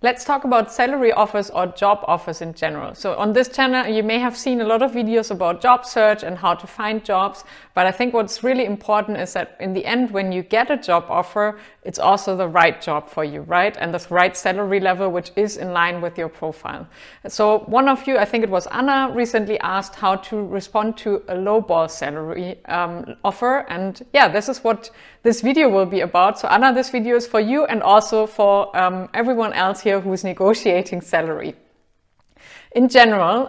Let's talk about salary offers or job offers in general. So on this channel, you may have seen a lot of videos about job search and how to find jobs. But I think what's really important is that in the end, when you get a job offer, it's also the right job for you, right? And the right salary level, which is in line with your profile. So one of you, I think it was Anna, recently asked how to respond to a lowball salary offer. And yeah, this is what this video will be about. So Anna, this video is for you and also for everyone else here who's negotiating salary. In general,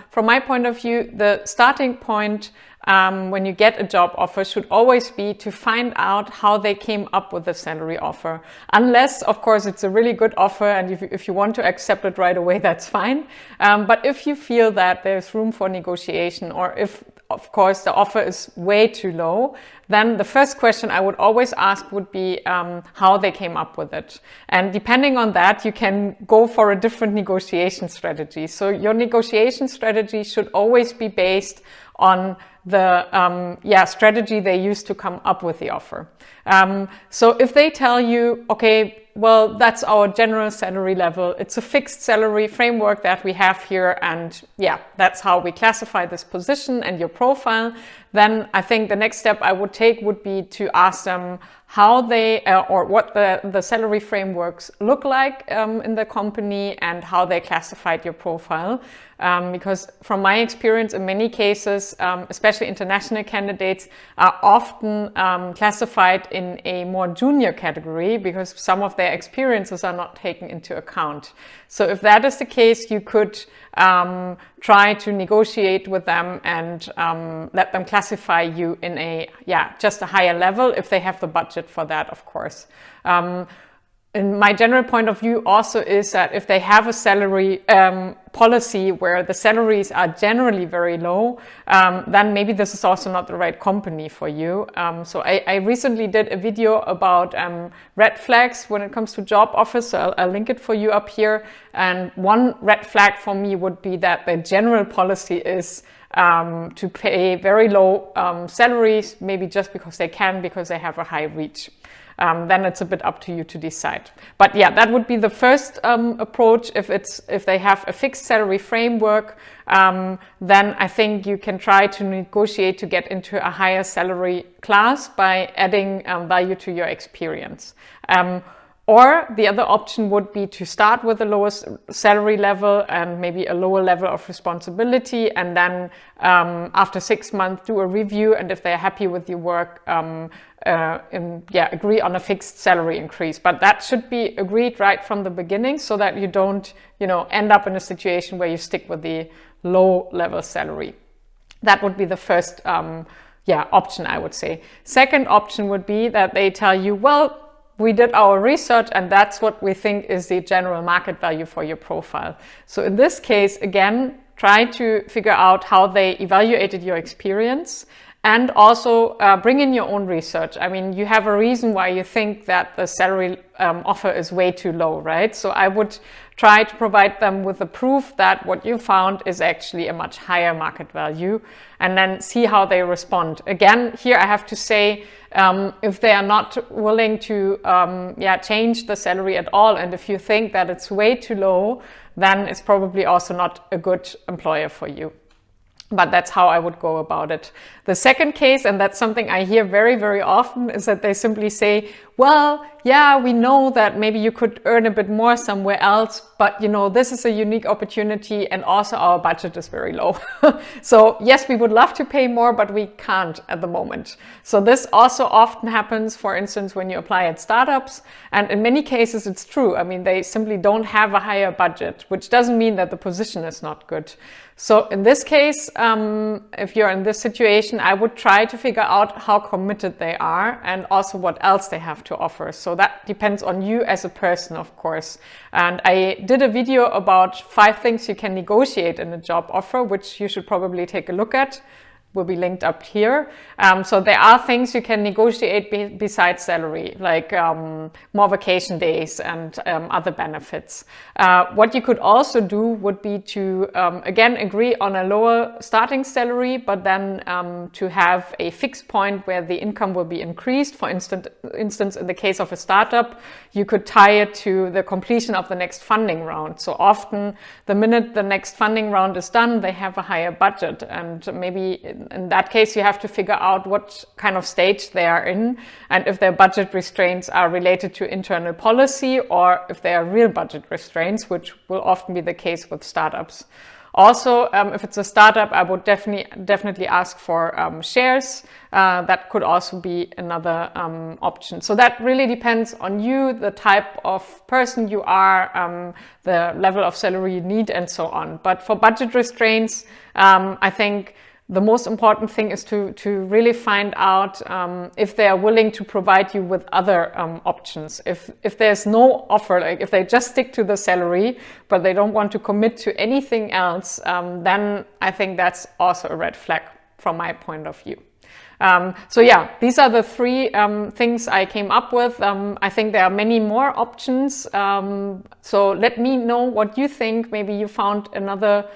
from my point of view, the starting point when you get a job offer should always be to find out how they came up with the salary offer. Unless, of course, it's a really good offer and if you want to accept it right away, that's fine. But if you feel that there's room for negotiation, or if, of course, the offer is way too low, then the first question I would always ask would be how they came up with it. And depending on that, you can go for a different negotiation strategy. So your negotiation strategy should always be based on the strategy they use to come up with the offer. So if they tell you, okay, well, that's our general salary level. It's a fixed salary framework that we have here. And yeah, that's how we classify this position and your profile. Then I think the next step I would take would be to ask them how they or what the salary frameworks look like in the company and how they classified your profile. Because from my experience, in many cases, especially international candidates are often classified in a more junior category because some of their experiences are not taken into account. So if that is the case, you could try to negotiate with them and let them classify you in a, just a higher level if they have the budget for that, of course. And my general point of view also is that if they have a salary policy where the salaries are generally very low, then maybe this is also not the right company for you. So I recently did a video about red flags when it comes to job offers. So I'll link it for you up here. And one red flag for me would be that the general policy is to pay very low salaries, maybe just because they can, because they have a high reach. Then it's a bit up to you to decide. But yeah, that would be the first approach. If they have a fixed salary framework, then I think you can try to negotiate to get into a higher salary class by adding value to your experience. Or the other option would be to start with the lowest salary level and maybe a lower level of responsibility, and then after 6 months do a review, and if they're happy with your work, agree on a fixed salary increase. But that should be agreed right from the beginning so that you don't, end up in a situation where you stick with the low level salary. That would be the first option, I would say. Second option would be that they tell you, well, we did our research and that's what we think is the general market value for your profile. So in this case, again, try to figure out how they evaluated your experience and also bring in your own research. I mean, you have a reason why you think that the salary offer is way too low, right? So I would try to provide them with the proof that what you found is actually a much higher market value, and then see how they respond. Again, here I have to say, if they are not willing to change the salary at all, and if you think that it's way too low, then it's probably also not a good employer for you. But that's how I would go about it. The second case, and that's something I hear very, very often, is that they simply say, well, yeah, we know that maybe you could earn a bit more somewhere else, but this is a unique opportunity and also our budget is very low. So yes, we would love to pay more, but we can't at the moment. So this also often happens, for instance, when you apply at startups. And in many cases, it's true. I mean, they simply don't have a higher budget, which doesn't mean that the position is not good. So in this case, if you're in this situation, I would try to figure out how committed they are and also what else they have to offer. So that depends on you as a person, of course. And I did a video about 5 things you can negotiate in a job offer, which you should probably take a look at. will be linked up here. So there are things you can negotiate besides salary, like more vacation days and other benefits. What you could also do would be to, again, agree on a lower starting salary, but then to have a fixed point where the income will be increased. For instance, in the case of a startup, you could tie it to the completion of the next funding round. So often, the minute the next funding round is done, they have a higher budget. And maybe in that case, you have to figure out what kind of stage they are in and if their budget restraints are related to internal policy or if they are real budget restraints, which will often be the case with startups. Also, if it's a startup, I would definitely ask for shares. That could also be another option. So that really depends on you, the type of person you are, the level of salary you need, and so on. But for budget restraints, I think the most important thing is to really find out if they are willing to provide you with other options. If there's no offer, like if they just stick to the salary, but they don't want to commit to anything else, then I think that's also a red flag from my point of view. So yeah, these are the three things I came up with. I think there are many more options. So let me know what you think. Maybe you found another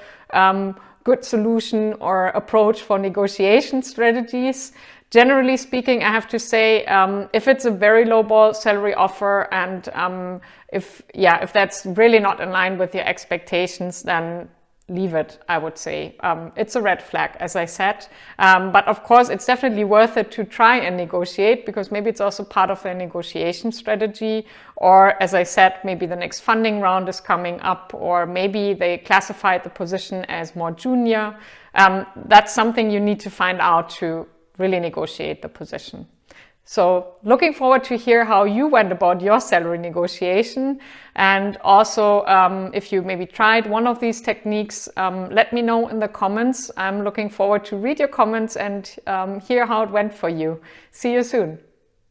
good solution or approach for negotiation strategies. Generally speaking, I have to say, if it's a very lowball salary offer and if that's really not in line with your expectations, then leave it, I would say. It's a red flag, as I said. But of course, it's definitely worth it to try and negotiate, because maybe it's also part of their negotiation strategy. Or, as I said, maybe the next funding round is coming up, or maybe they classified the position as more junior. That's something you need to find out to really negotiate the position. So looking forward to hear how you went about your salary negotiation. And also, if you maybe tried one of these techniques, let me know in the comments. I'm looking forward to read your comments and hear how it went for you. See you soon.